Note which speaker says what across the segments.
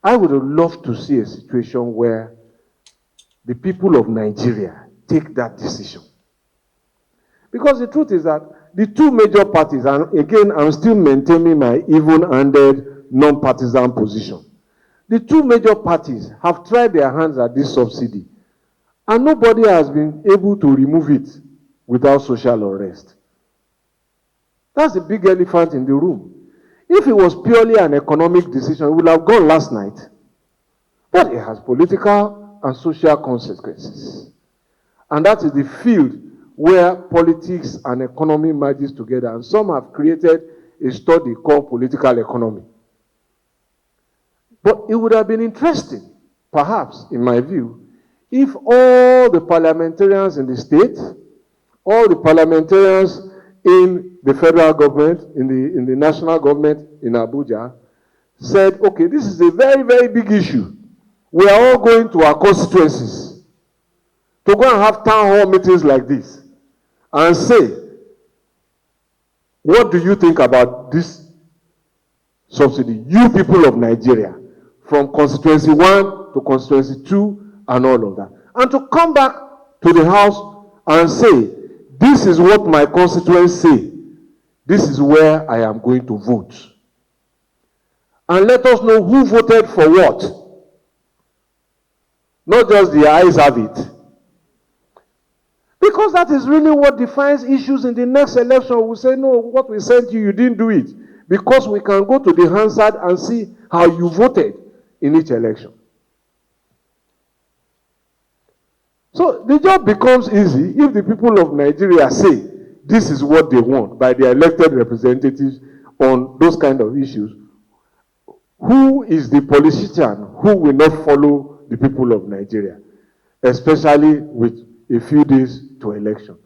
Speaker 1: I would have loved to see a situation where the people of Nigeria take that decision. Because the truth is that the two major parties, and again, I'm still maintaining my even-handed, non-partisan position. The two major parties have tried their hands at this subsidy, and nobody has been able to remove it without social unrest. That's the big elephant in the room. If it was purely an economic decision, it would have gone last night. But it has political and social consequences. And that is the field where politics and economy merges together. And some have created a study called political economy. But it would have been interesting, perhaps, in my view, if all the parliamentarians in the state, all the parliamentarians in the federal government, in the national government in Abuja, said, okay, this is a very, very big issue. We are all going to our constituencies to go and have town hall meetings like this and say, what do you think about this subsidy? You people of Nigeria, from constituency 1 to constituency 2 and all of that. And to come back to the house and say, this is what my constituents say. This is where I am going to vote. And let us know who voted for what. Not just the ayes have it. Because that is really what defines issues in the next election. We say, no, what we sent you, you didn't do it. Because we can go to the Hansard and see how you voted in each election. So the job becomes easy if the people of Nigeria say this is what they want by their elected representatives on those kind of issues. Who is the politician who will not follow the people of Nigeria, especially with a few days to election?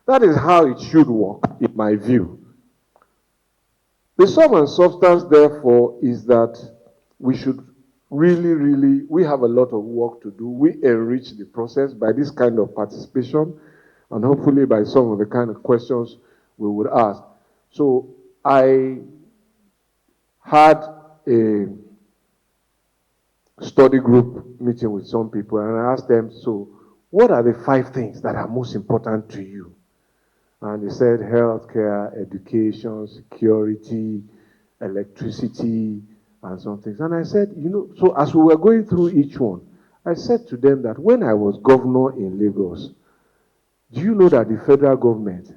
Speaker 1: That is how it should work, in my view. The sum and substance, therefore, is that we should really, we have a lot of work to do. We enrich the process by this kind of participation and hopefully by some of the kind of questions we would ask. So I had a study group meeting with some people and I asked them, so what are the 5 things that are most important to you? And they said healthcare, education, security, electricity, and some things. And I said, so as we were going through each one, I said to them that when I was governor in Lagos, do you know that the federal government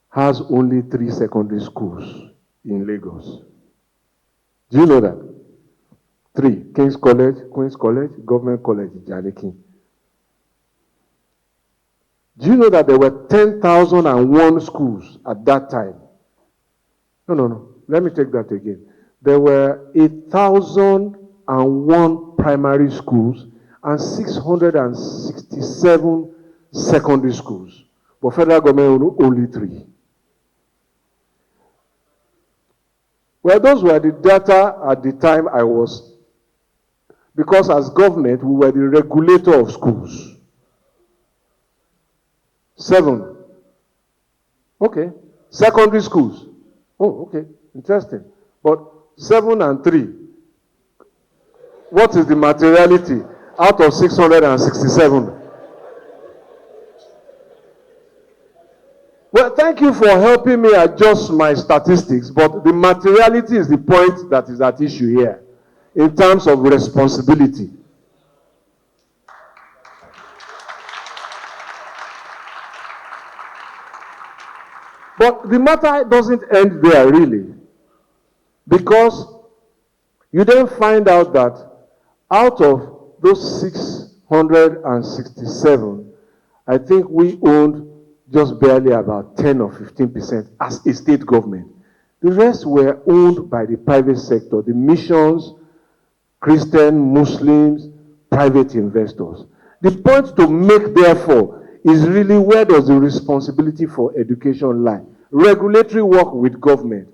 Speaker 1: has only 3 secondary schools in Lagos? Do you know that? 3, King's College, Queen's College, Government College, Janiki. Do you know that there were 10,001 schools at that time? No. Let me take that again. There were 1,001 primary schools and 667 secondary schools. But federal government only 3. Well, those were the data at the time I was, because as government, we were the regulator of schools. 7. Okay. Secondary schools. Oh, okay. Interesting. But 7 and 3. What is the materiality out of 667? Well, thank you for helping me adjust my statistics, but the materiality is the point that is at issue here in terms of responsibility. But the matter doesn't end there, really. Because you then find out that out of those 667, I think we owned just barely about 10 or 15% as a state government. The rest were owned by the private sector, the missions, Christian, Muslims, private investors. The point to make, therefore, is really where does the responsibility for education lie? Regulatory work with government.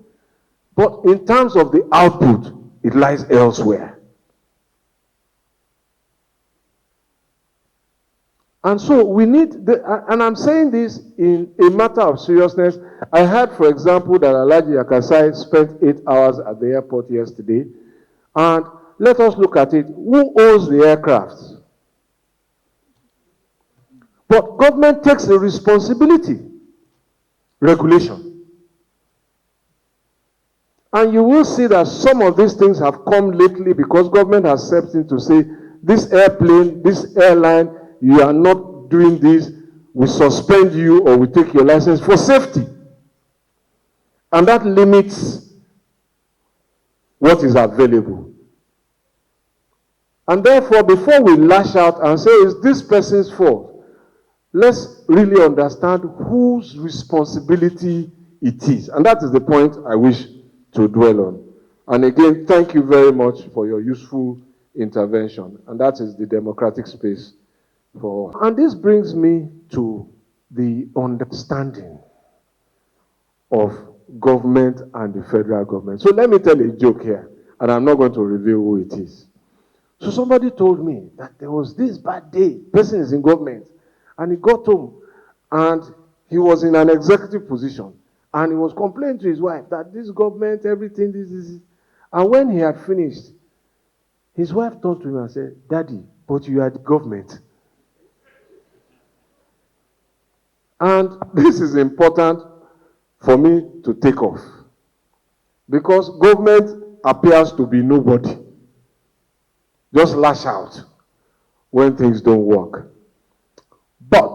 Speaker 1: But in terms of the output, it lies elsewhere. And so we need, and I'm saying this in a matter of seriousness. I heard, for example, that Alhaji Akasai spent 8 hours at the airport yesterday. And let us look at it. Who owns the aircraft? But government takes the responsibility. Regulation. And you will see that some of these things have come lately because government has stepped in to say, this airplane, this airline, you are not doing this, we suspend you or we take your license for safety. And that limits what is available. And therefore, before we lash out and say, it's this person's fault, let's really understand whose responsibility it is. And that is the point I wish to dwell on. And again, thank you very much for your useful intervention. And that is the democratic space for. And this brings me to the understanding of government and the federal government. So let me tell a joke here, and I'm not going to reveal who it is. So somebody told me that there was this bad day, person is in government, and he got home, and he was in an executive position, and he was complaining to his wife that this government, everything, this. And when he had finished, his wife turned to him and said, "Daddy, but you are the government." And this is important for me to take off, because government appears to be nobody. Just lash out when things don't work. But,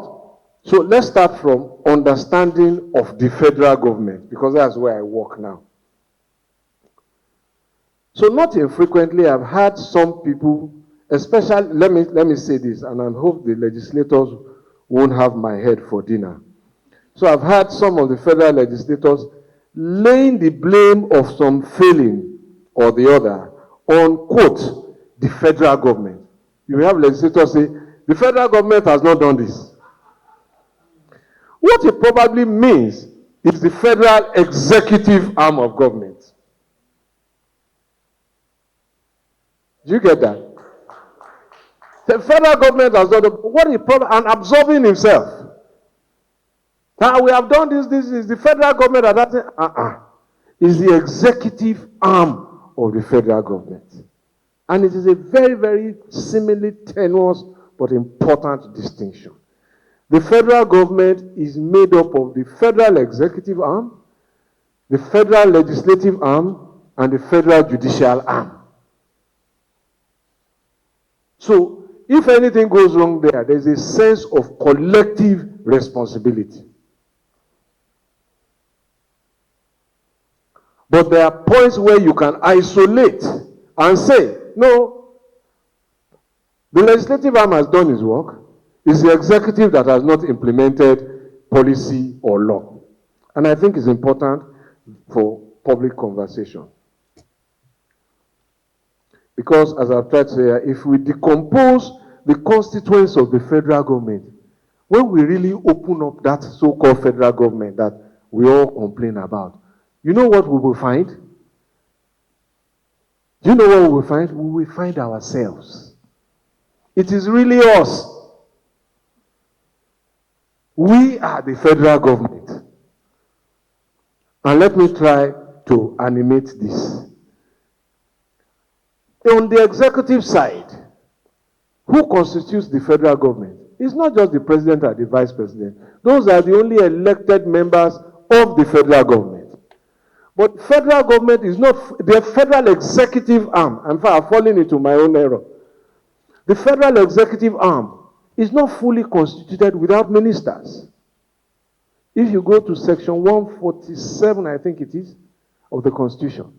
Speaker 1: so let's start from understanding of the federal government, because that's where I work now. So not infrequently, I've had some people, especially, let me say this, and I hope the legislators won't have my head for dinner. So I've had some of the federal legislators laying the blame of some failing or the other on, quote, the federal government. You have legislators say, the federal government has not done this. What it probably means is the federal executive arm of government. Do you get that? The federal government has done what he probably, and absorbing himself. Now we have done this is the federal government that is the executive arm of the federal government. And it is a very, very similarly tenuous but important distinction. The federal government is made up of the federal executive arm, the federal legislative arm, and the federal judicial arm. So, if anything goes wrong there, there's a sense of collective responsibility. But there are points where you can isolate and say, no, the legislative arm has done its work. It's the executive that has not implemented policy or law. And I think it's important for public conversation. Because, as I've tried to say, if we decompose the constituents of the federal government, when we really open up that so-called federal government that we all complain about, you know what we will find? Do you know what we will find? We will find ourselves. It is really us. We are the federal government. And let me try to animate this. On the executive side, who constitutes the federal government? It's not just the president and the vice president. Those are the only elected members of the federal government. But federal government is not, the federal executive arm, in fact, I've fallen into my own error. The federal executive arm is not fully constituted without ministers. If you go to section 147, I think it is, of the Constitution.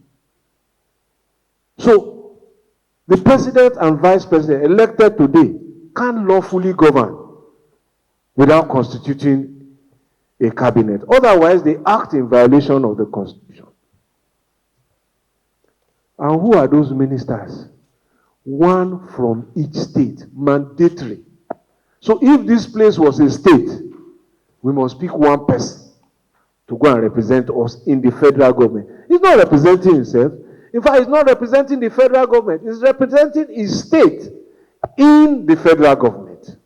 Speaker 1: So, the president and vice president elected today can't lawfully govern without constituting a cabinet. Otherwise, they act in violation of the Constitution. And who are those ministers? One from each state, mandatory. So if this place was a state, we must pick one person to go and represent us in the federal government. He's not representing himself. In fact, he's not representing the federal government. He's representing his state in the federal government.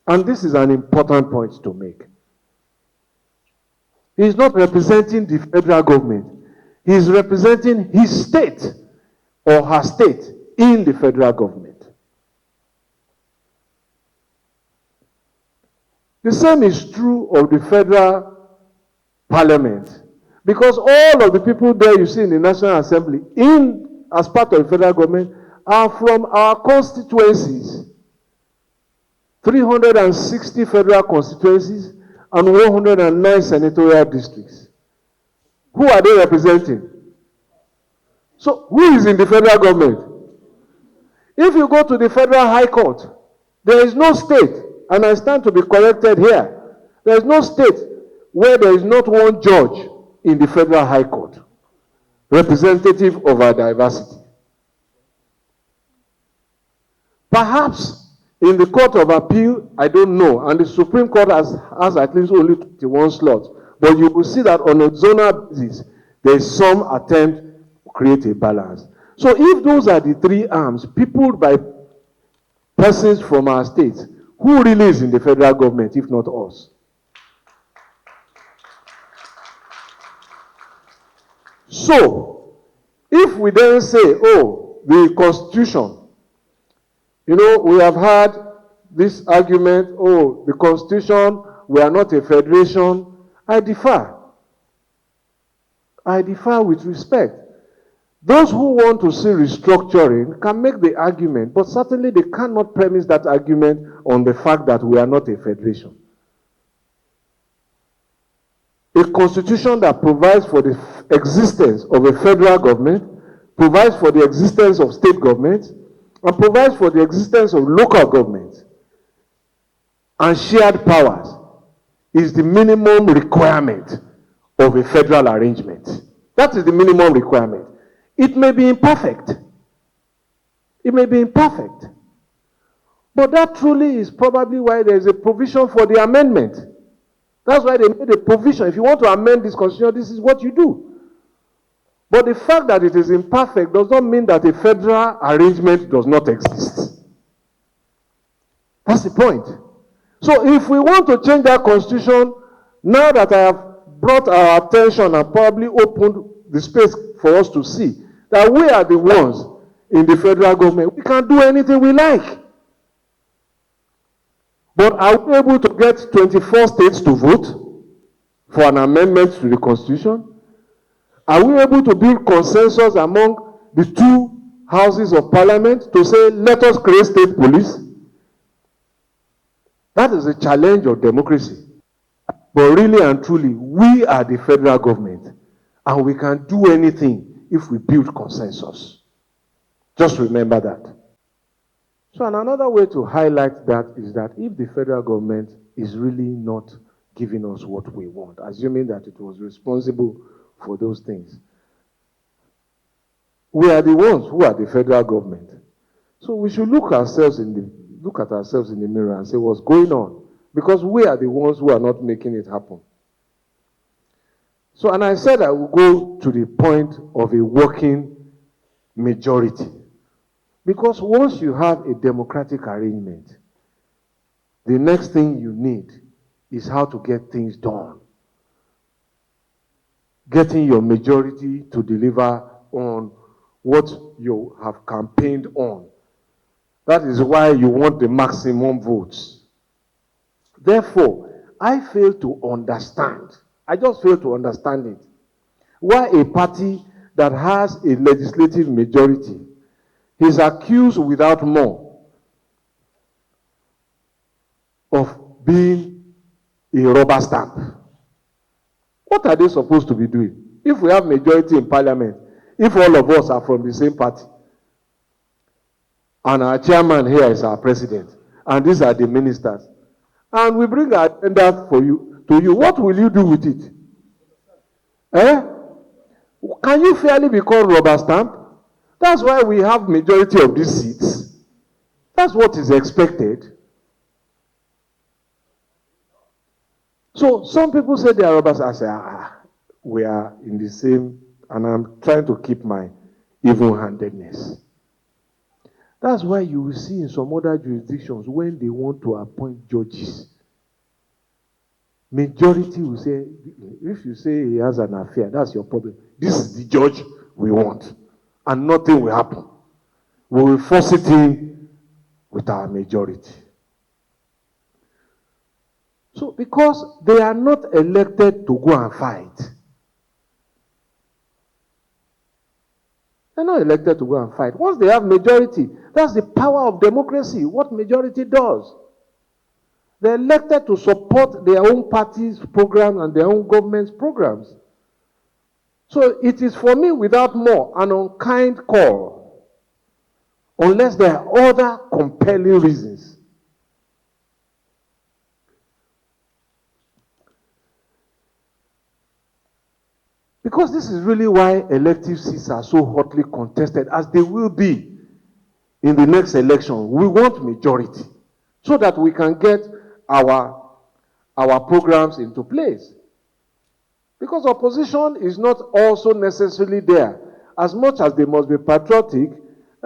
Speaker 1: And this is an important point to make. He's not representing the federal government. He is representing his state or her state in the federal government. The same is true of the federal parliament, because all of the people there you see in the National Assembly as part of the federal government are from our constituencies. 360 federal constituencies and 109 senatorial districts. Who are they representing? So, who is in the federal government? If you go to the Federal High Court, there is no state, and I stand to be corrected here, there is no state where there is not one judge in the Federal High Court, representative of our diversity. Perhaps in the Court of Appeal, I don't know, and the Supreme Court has at least only 21 slots, but you will see that on a zonal basis, there is some attempt to create a balance. So if those are the three arms, peopled by persons from our states, who really is in the federal government, if not us? So, if we then say, oh, the Constitution, you know, we have had this argument, oh, the Constitution, we are not a federation. I differ. I differ with respect. Those who want to see restructuring can make the argument, but certainly they cannot premise that argument on the fact that we are not a federation. A constitution that provides for the existence of a federal government, provides for the existence of state governments, and provides for the existence of local governments and shared powers is the minimum requirement of a federal arrangement. That is the minimum requirement. It may be imperfect. It may be imperfect. But that truly is probably why there is a provision for the amendment. That's why they made a provision. If you want to amend this constitution, this is what you do. But the fact that it is imperfect does not mean that a federal arrangement does not exist. That's the point. So if we want to change that constitution, now that I have brought our attention and probably opened the space for us to see that we are the ones in the federal government, we can do anything we like. But are we able to get 24 states to vote for an amendment to the Constitution? Are we able to build consensus among the two houses of parliament to say, let us create state police? That is a challenge of democracy. But really and truly, we are the federal government, and we can do anything if we build consensus. Just remember that. So another way to highlight that is that if the federal government is really not giving us what we want, assuming that it was responsible for those things, we are the ones who are the federal government. So we should look at ourselves in the mirror and say, what's going on? Because we are the ones who are not making it happen. So, and I said I will go to the point of a working majority. Because once you have a democratic arrangement, the next thing you need is how to get things done. Getting your majority to deliver on what you have campaigned on. That is why you want the maximum votes. Therefore, I fail to understand. I just fail to understand it. Why a party that has a legislative majority is accused without more of being a rubber stamp. What are they supposed to be doing? If we have majority in parliament, if all of us are from the same party, and our chairman here is our president, and these are the ministers, and we bring our agenda to you, what will you do with it? Can you fairly be called rubber stamp? That's why we have majority of these seats. That's what is expected. So some people say they are rubber stamp. I say, we are in the same, and I'm trying to keep my even-handedness. That's why you will see in some other jurisdictions when they want to appoint judges, majority will say, if you say he has an affair, that's your problem. This is the judge we want, and nothing will happen. We will force it in with our majority. So, because they are not elected to go and fight, they're not elected to go and fight. Once they have majority, that's the power of democracy, what majority does. They're elected to support their own party's program and their own government's programs. So it is for me, without more, an unkind call, unless there are other compelling reasons. Because this is really why elective seats are so hotly contested, as they will be in the next election. We want majority so that we can get our programs into place. Because opposition is not also necessarily there. As much as they must be patriotic,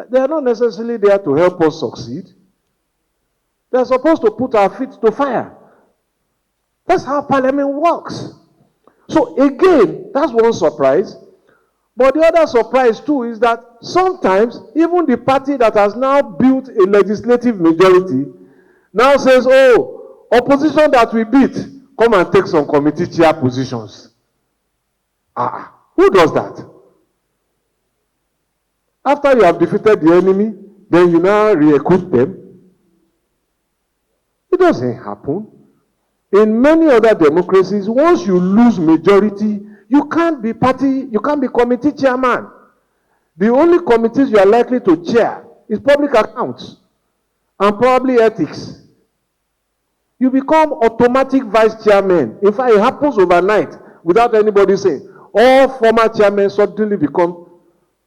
Speaker 1: they are not necessarily there to help us succeed. They are supposed to put our feet to fire. That's how parliament works. So again, that's one surprise. But the other surprise too is that sometimes even the party that has now built a legislative majority now says, oh, opposition that we beat, come and take some committee chair positions. Who does that? After you have defeated the enemy, then you now re-equip them. It doesn't happen. In many other democracies, once you lose majority, you can't be committee chairman. The only committees you are likely to chair is public accounts and probably ethics. You become automatic vice chairman. In fact, it happens overnight without anybody saying. All former chairmen suddenly become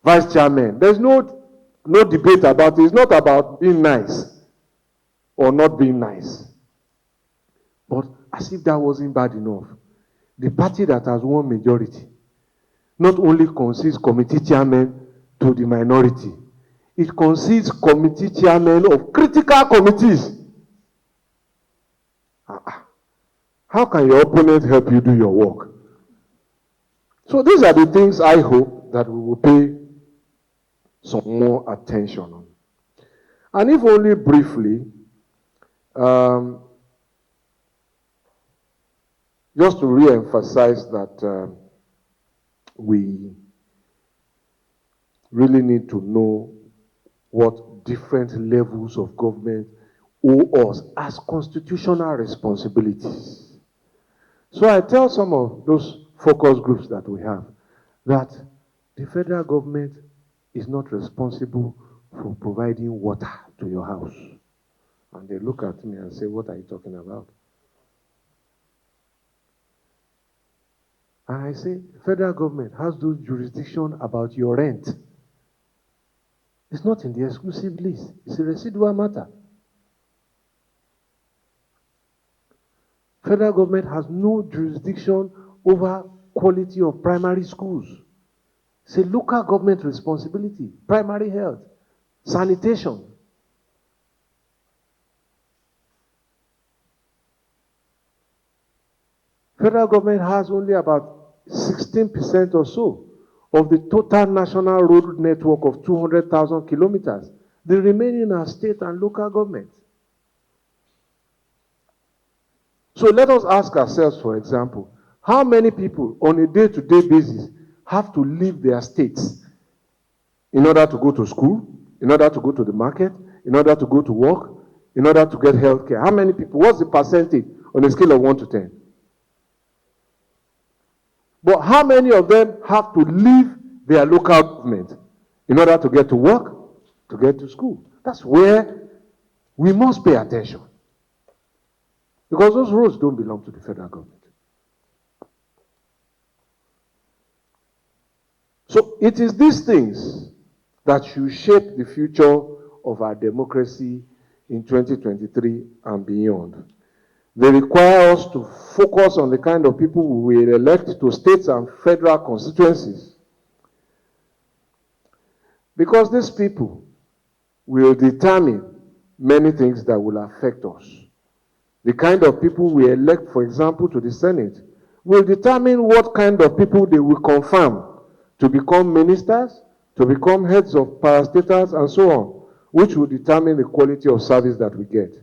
Speaker 1: vice chairman. There's no debate about it. It's not about being nice or not being nice. But as if that wasn't bad enough, the party that has won majority not only concedes committee chairman to the minority, it concedes committee chairman of critical committees. How can your opponent help you do your work? So these are the things I hope that we will pay some more attention on. And if only briefly, just to re-emphasize that we really need to know what different levels of government owe us as constitutional responsibilities. So I tell some of those focus groups that we have that the federal government is not responsible for providing water to your house. And they look at me and say, what are you talking about? And I say, the federal government has those jurisdiction about your rent. It's not in the exclusive list. It's a residual matter. Federal government has no jurisdiction over quality of primary schools. It's a local government responsibility. Primary health, sanitation. Federal government has only about 16% or so of the total national road network of 200,000 kilometers. The remaining are state and local government. So let us ask ourselves, for example, how many people on a day-to-day basis have to leave their states in order to go to school, in order to go to the market, in order to go to work, in order to get health care? How many people? What's the percentage on a scale of 1 to 10? But how many of them have to leave their local government in order to get to work, to get to school? That's where we must pay attention. Because those roads don't belong to the federal government. So it is these things that should shape the future of our democracy in 2023 and beyond. They require us to focus on the kind of people we will elect to states and federal constituencies. Because these people will determine many things that will affect us. The kind of people we elect, for example, to the Senate, will determine what kind of people they will confirm to become ministers, to become heads of parastatals, and so on, which will determine the quality of service that we get.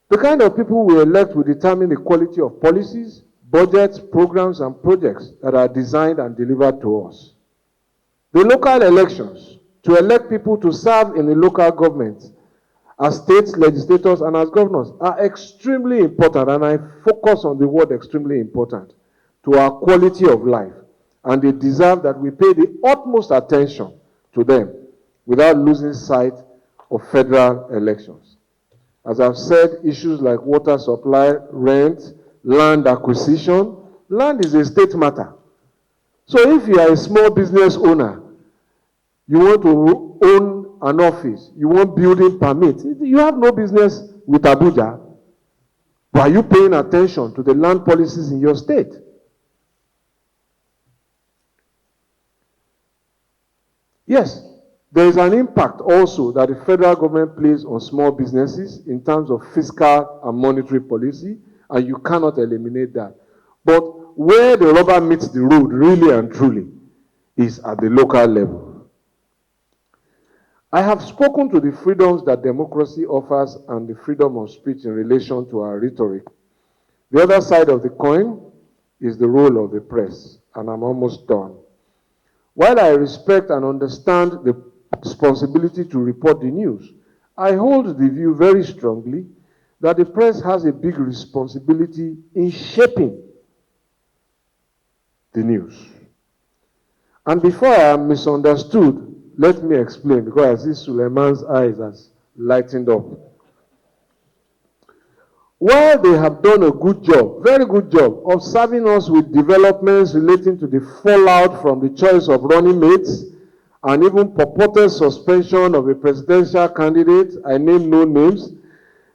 Speaker 1: The kind of people we elect will determine the quality of policies, budgets, programs, and projects that are designed and delivered to us. The local elections, to elect people to serve in the local government as state legislators and as governors, are extremely important, and I focus on the word extremely important, to our quality of life, and they deserve that we pay the utmost attention to them without losing sight of federal elections. As I've said, issues like water supply, rent, land acquisition, land is a state matter. So if you are a small business owner, you want to own an office, you want building permit, you have no business with Abuja. But are you paying attention to the land policies in your state? Yes, there is an impact also that the federal government plays on small businesses in terms of fiscal and monetary policy, and you cannot eliminate that. But where the rubber meets the road, really and truly, is at the local level. I have spoken to the freedoms that democracy offers and the freedom of speech in relation to our rhetoric. The other side of the coin is the role of the press, and I'm almost done. While I respect and understand the responsibility to report the news, I hold the view very strongly that the press has a big responsibility in shaping the news. And before I am misunderstood, let me explain, because I see Suleiman's eyes has lightened up. While they have done a good job, very good job, of serving us with developments relating to the fallout from the choice of running mates and even purported suspension of a presidential candidate, I name no names,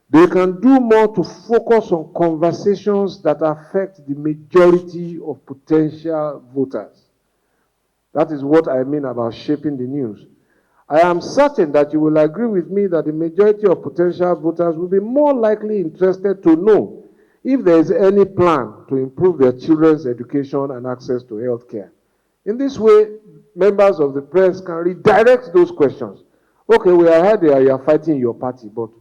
Speaker 1: they can do more to focus on conversations that affect the majority of potential voters. That is what I mean about shaping the news. I am certain that you will agree with me that the majority of potential voters will be more likely interested to know if there is any plan to improve their children's education and access to health care. In this way, members of the press can redirect those questions. Okay, we are heard that you are fighting your party, but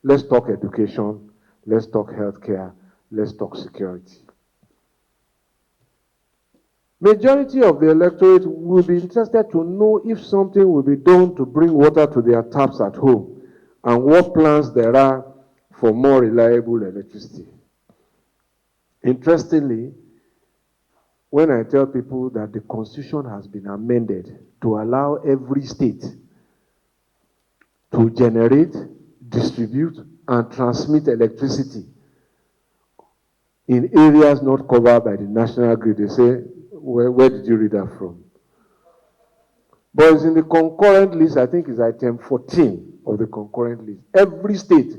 Speaker 1: let's talk education, let's talk health care, let's talk security. Majority of the electorate will be interested to know if something will be done to bring water to their taps at home and what plans there are for more reliable electricity. Interestingly, when I tell people that the Constitution has been amended to allow every state to generate, distribute, and transmit electricity in areas not covered by the national grid, they say, where did you read that from? But it's in the concurrent list, I think it's item 14 of the concurrent list. Every state.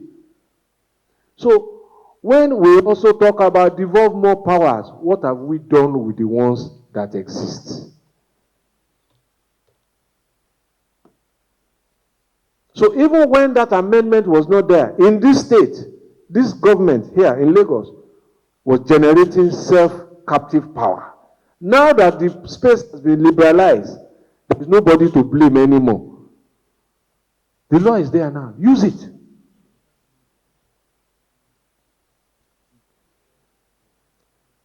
Speaker 1: So, when we also talk about devolve more powers, what have we done with the ones that exist? So even when that amendment was not there, in this state, this government here in Lagos was generating self-captive power. Now that the space has been liberalized, there is nobody to blame anymore. The law is there now. Use it.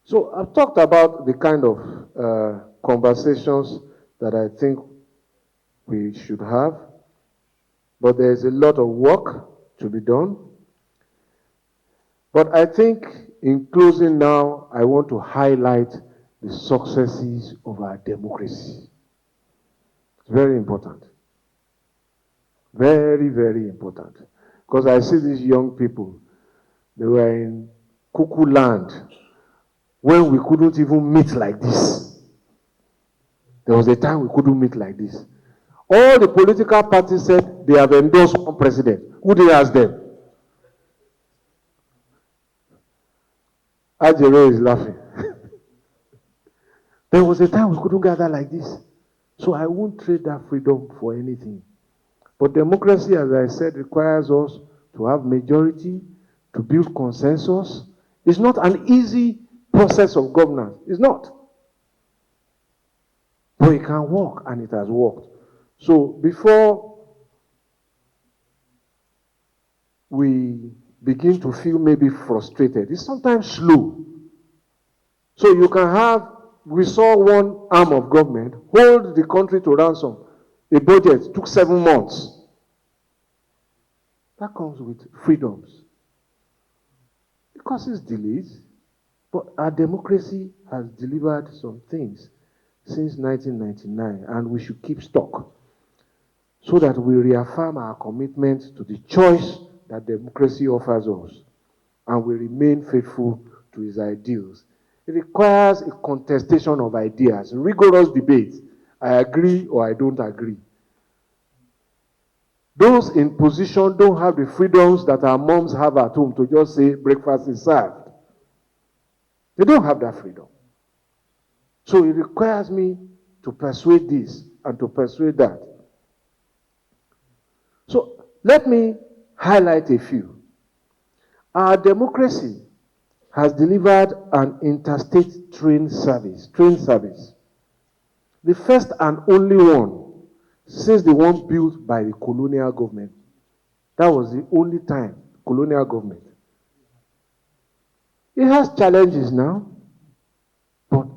Speaker 1: So I've talked about the kind of conversations that I think we should have, but there is a lot of work to be done. But I think in closing now, I want to highlight the successes of our democracy. It's very important. Very, very important. Because I see these young people, they were in cuckoo land when we couldn't even meet like this. There was a time we couldn't meet like this. All the political parties said they have endorsed one president. Who did ask them? Ajere is laughing. There was a time we couldn't gather like this. So I won't trade that freedom for anything. But democracy, as I said, requires us to have majority, to build consensus. It's not an easy process of governance. It's not. But it can work, and it has worked. So before we begin to feel maybe frustrated, it's sometimes slow. So you can have, we saw one arm of government hold the country to ransom. A budget took 7 months. That comes with freedoms. It causes delays, but our democracy has delivered some things since 1999, and we should keep stock so that we reaffirm our commitment to the choice that democracy offers us, and we remain faithful to its ideals. It requires a contestation of ideas, rigorous debate. I agree or I don't agree. Those in position don't have the freedoms that our moms have at home to just say breakfast is served. They don't have that freedom. So it requires me to persuade this and to persuade that. So let me highlight a few. Our democracy has delivered an interstate train service. The first and only one since the one built by the colonial government. That was the only time, colonial government. It has challenges now, but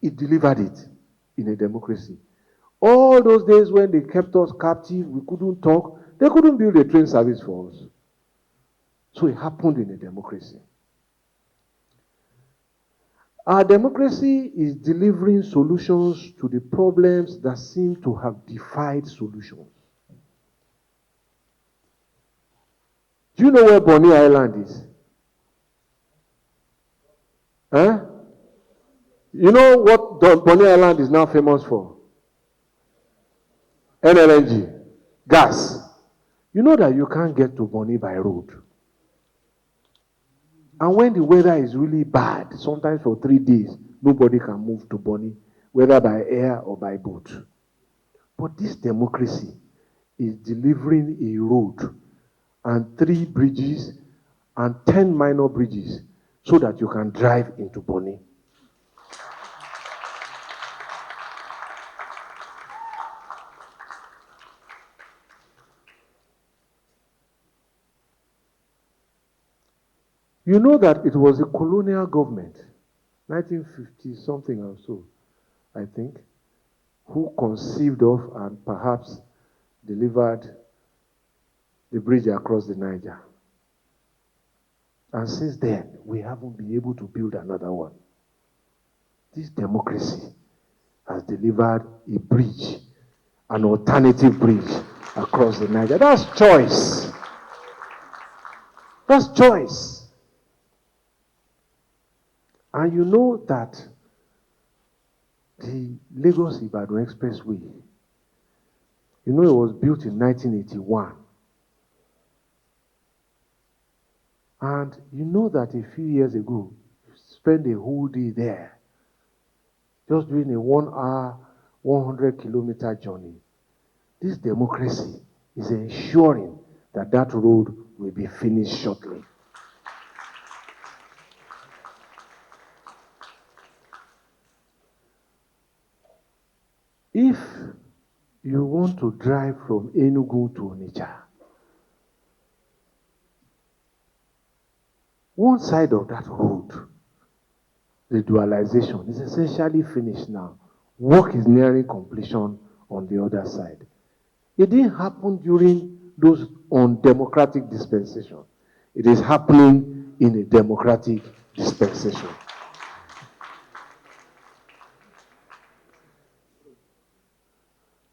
Speaker 1: it delivered it in a democracy. All those days when they kept us captive, we couldn't talk, they couldn't build a train service for us. So it happened in a democracy. Our democracy is delivering solutions to the problems that seem to have defied solutions. Do you know where Bonny Island is? Huh? You know what Bonny Island is now famous for? NLNG, gas. You know that you can't get to Bonny by road. And when the weather is really bad, sometimes for 3 days, nobody can move to Bonny, whether by air or by boat. But this democracy is delivering a road and 3 bridges and 10 minor bridges so that you can drive into Bonny. You know that it was a colonial government, 1950 something or so, I think, who conceived of and perhaps delivered the bridge across the Niger. And since then, we haven't been able to build another one. This democracy has delivered a bridge, an alternative bridge across the Niger. That's choice. That's choice. And you know that the Lagos-Ibadan Expressway, you know, it was built in 1981. And you know that a few years ago, you spent a whole day there, just doing a 1 hour, 100-kilometer journey. This democracy is ensuring that that road will be finished shortly. If you want to drive from Enugu to Onitsha, one side of that road, the dualization, is essentially finished now. Work is nearing completion on the other side. It didn't happen during those undemocratic dispensation. It is happening in a democratic dispensation.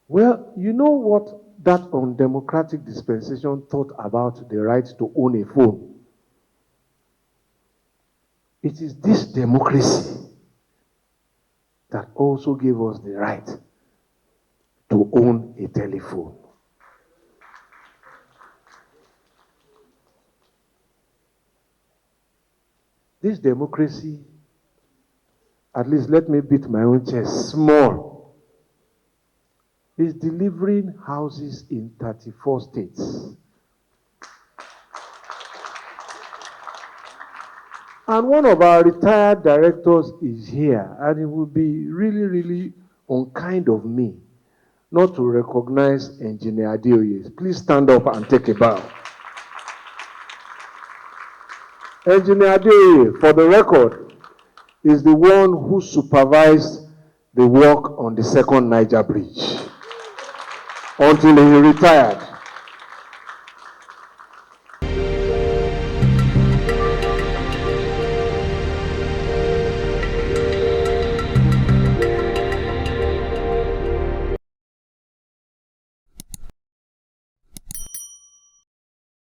Speaker 1: Well, you know what that undemocratic dispensation thought about the right to own a phone? It is this democracy that also gave us the right to own a telephone. This democracy, at least let me beat my own chest small, is delivering houses in 34 states. And one of our retired directors is here, and it would be really, really unkind of me not to recognize Engineer Adeoye. Please stand up and take a bow. Engineer Adeoye, for the record, is the one who supervised the work on the second Niger Bridge until he retired.